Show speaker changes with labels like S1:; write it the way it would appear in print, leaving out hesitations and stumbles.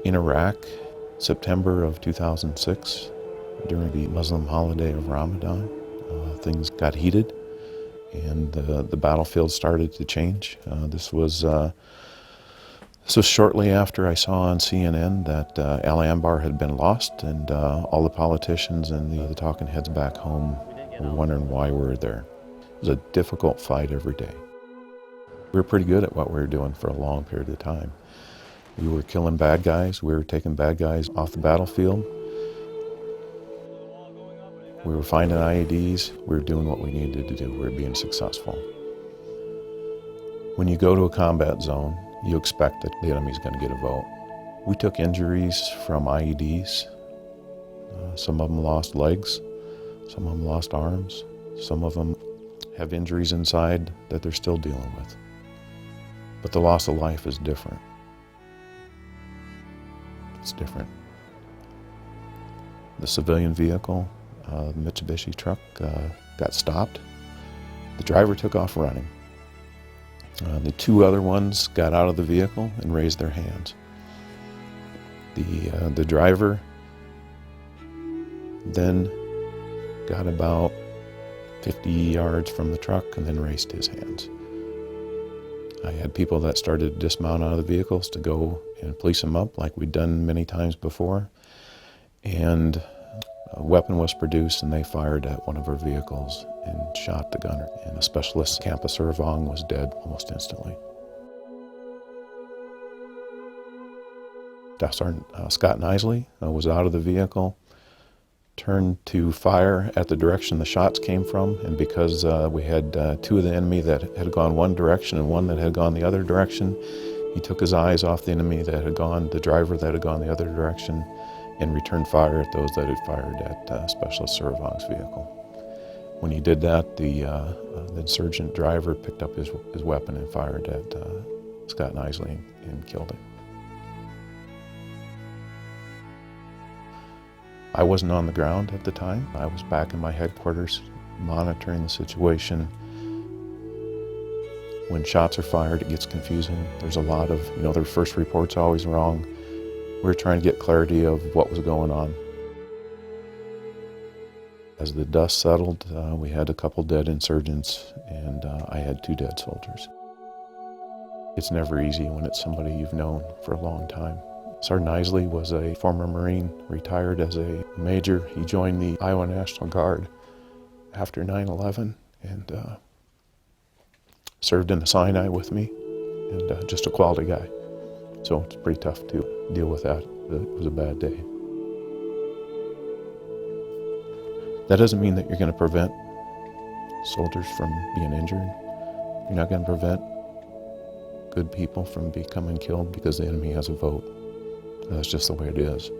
S1: In Iraq, September of 2006, during the Muslim holiday of Ramadan, things got heated and the battlefield started to change. This was shortly after I saw on CNN that Al Anbar had been lost, and all the politicians and the talking heads back home were wondering why we were there. It was a difficult fight every day. We were pretty good at what we were doing for a long period of time. We were killing bad guys. We were taking bad guys off the battlefield. We were finding IEDs. We were doing what we needed to do. We were being successful. When you go to a combat zone, you expect that the enemy's going to get a vote. We took injuries from IEDs. Some of them lost legs. Some of them lost arms. Some of them have injuries inside that they're still dealing with. But the loss of life is different. It's different. The civilian vehicle, the Mitsubishi truck, got stopped. The driver took off running. The two other ones got out of the vehicle and raised their hands. The driver then got about 50 yards from the truck and then raised his hands. I had people that started to dismount out of the vehicles to go and police him up like we'd done many times before. And a weapon was produced and they fired at one of our vehicles and shot the gunner. And a specialist, Campus Irvang, was dead almost instantly. Staff Sergeant Scott Nisley was out of the vehicle, turned to fire at the direction the shots came from, and because we had two of the enemy that had gone one direction and one that had gone the other direction, he took his eyes off the enemy that had gone, the driver that had gone the other direction, and returned fire at those that had fired at Specialist Irvang's vehicle. When he did that, the insurgent driver picked up his weapon and fired at Scott Nisley and killed him. I wasn't on the ground at the time. I was back in my headquarters monitoring the situation. When shots are fired, it gets confusing. There's a lot of, their first report's always wrong. We were trying to get clarity of what was going on. As the dust settled, we had a couple dead insurgents, and I had 2 dead soldiers. It's never easy when it's somebody you've known for a long time. Sergeant Nisley was a former Marine, retired as a major. He joined the Iowa National Guard after 9/11 and served in the Sinai with me, and just a quality guy. So it's pretty tough to deal with that. It was a bad day. That doesn't mean that you're going to prevent soldiers from being injured. You're not going to prevent good people from becoming killed because the enemy has a vote. That's just the way it is.